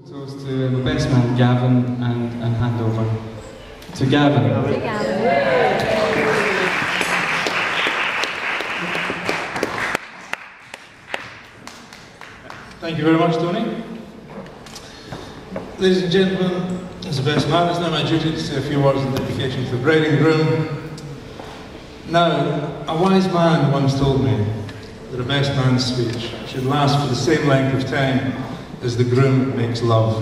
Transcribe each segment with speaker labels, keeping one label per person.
Speaker 1: Toast to my best man Gavin and hand over to Gavin.
Speaker 2: Thank you very much, Tony. Ladies and gentlemen, as the best man, it's now my duty to say a few words in dedication to the bride and groom. Now, a wise man once told me that a best man's speech should last for the same length of time as the groom makes love.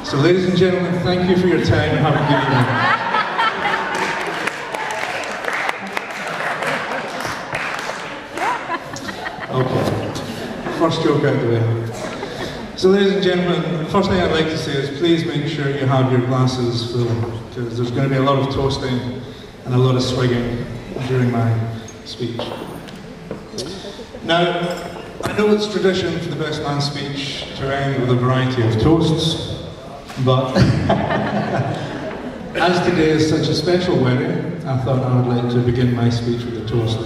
Speaker 2: So ladies and gentlemen, thank you for your time and have a good evening. Okay, first joke out of the way. So ladies and gentlemen, the first thing I'd like to say is please make sure you have your glasses full, because there's going to be a lot of toasting and a lot of swigging during my speech. Now, I know it's tradition for the best man's speech to end with a variety of toasts, but as today is such a special wedding, I thought I would like to begin my speech with a toast,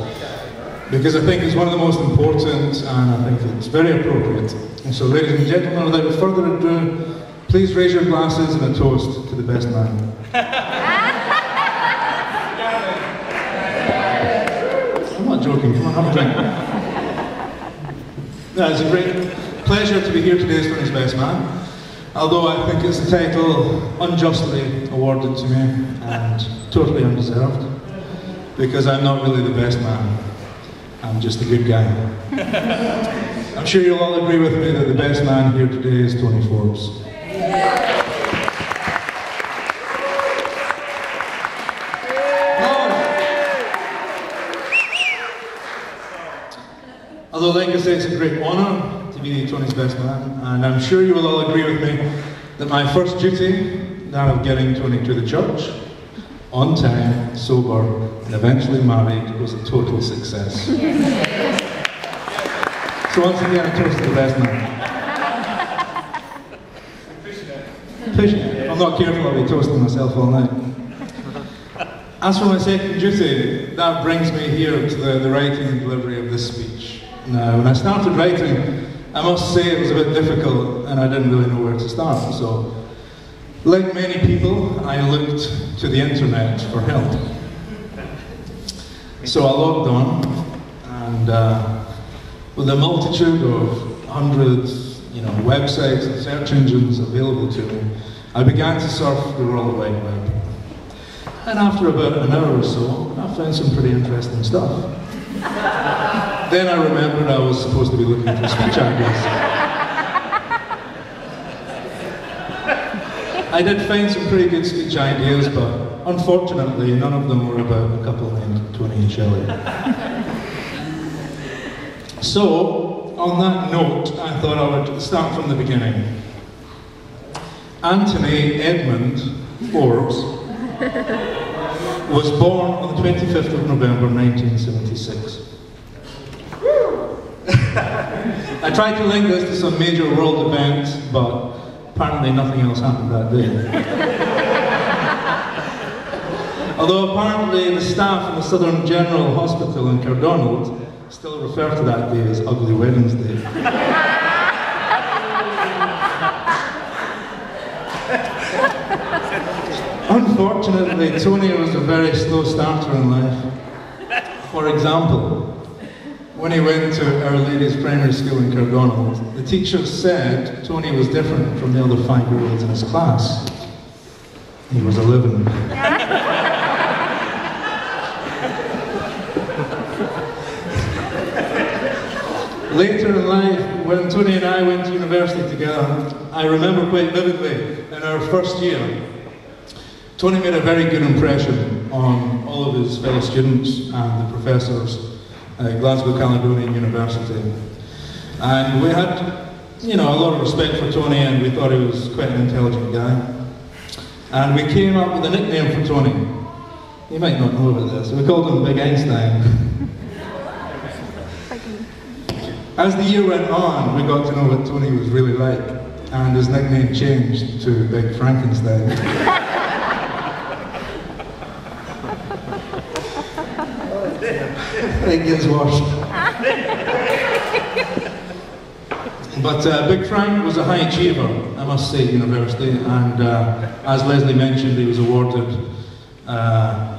Speaker 2: because I think it's one of the most important and I think it's very appropriate. And so ladies and gentlemen, without further ado, please raise your glasses and a toast to the best man. I'm not joking, come on, have a drink. It's a great pleasure to be here today as Tony's best man, although I think it's a title unjustly awarded to me and totally undeserved, because I'm not really the best man, I'm just a good guy. I'm sure you'll all agree with me that the best man here today is Tony Forbes. Although, like I say, it's a great honour to be Tony's best man, and I'm sure you will all agree with me that my first duty, that of getting Tony to the church, on time, sober, and eventually married, was a total success. So once again, a toast to the best man. Pushing it. If I'm not careful, I'll be toasting myself all night. As for my second duty, that brings me here to the writing and delivery of this speech. Now, when I started writing, I must say it was a bit difficult and I didn't really know where to start. So, like many people, I looked to the internet for help. So I logged on, and with a multitude of hundreds, websites and search engines available to me, I began to surf the World Wide Web. And after about an hour or so, I found some pretty interesting stuff. Then I remembered I was supposed to be looking for speech ideas. I did find some pretty good speech ideas, but unfortunately none of them were about a couple named Tony and Shelley. So, on that note, I thought I would start from the beginning. Anthony Edmund Forbes was born on the 25th of November 1976. I tried to link this to some major world event, but apparently nothing else happened that day. Although apparently the staff in the Southern General Hospital in Croydon still refer to that day as Ugly Wednesday. Unfortunately, Tony was a very slow starter in life. For example, when he went to Our Lady's Primary School in Croydon, the teachers said Tony was different from the other 5-year-olds in his class. He was 11. Later in life, when Tony and I went to university together, I remember quite vividly, in our first year, Tony made a very good impression on all of his fellow students and the professors at Glasgow Caledonian University. And we had, a lot of respect for Tony, and we thought he was quite an intelligent guy. And we came up with a nickname for Tony. You might not know about this. We called him Big Einstein. As the year went on, we got to know what Tony was really like, and his nickname changed to Big Frankenstein. It gets worse. But Big Frank was a high achiever, I must say, at university, and as Leslie mentioned, he was awarded a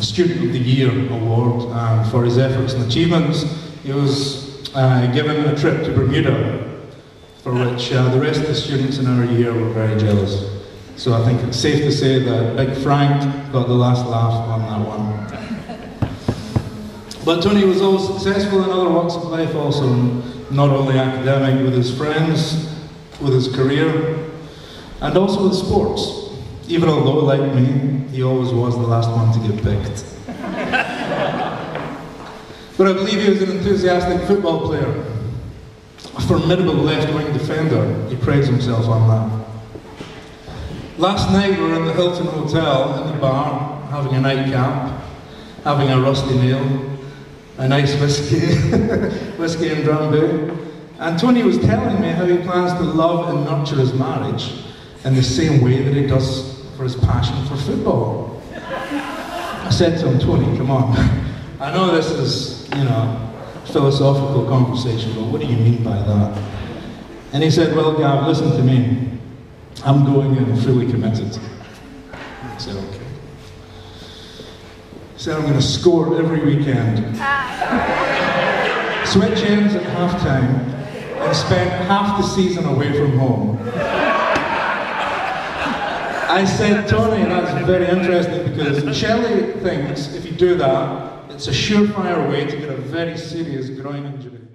Speaker 2: Student of the Year award for his efforts and achievements. He was given a trip to Bermuda, for which the rest of the students in our year were very jealous. So I think it's safe to say that Big Frank got the last laugh on that one. But Tony was always successful in other walks of life also, not only academic, with his friends, with his career, and also with sports. Even although, like me, he always was the last one to get picked. But I believe he was an enthusiastic football player, a formidable left-wing defender. He praised himself on that. Last night we were in the Hilton Hotel, in the bar, having a nightcap, having a rusty nail, a nice whiskey, whiskey and drambuie. And Tony was telling me how he plans to love and nurture his marriage in the same way that he does for his passion for football. I said to him, Tony, come on. I know this is, philosophical conversation, but what do you mean by that? And he said, well, Gav, listen to me. I'm going in fully committed. I said, okay. He said, I'm going to score every weekend. Switch ends at half-time and spend half the season away from home. I said, Tony, that's very interesting because Shelley thinks if you do that, it's a surefire way to get a very serious groin injury.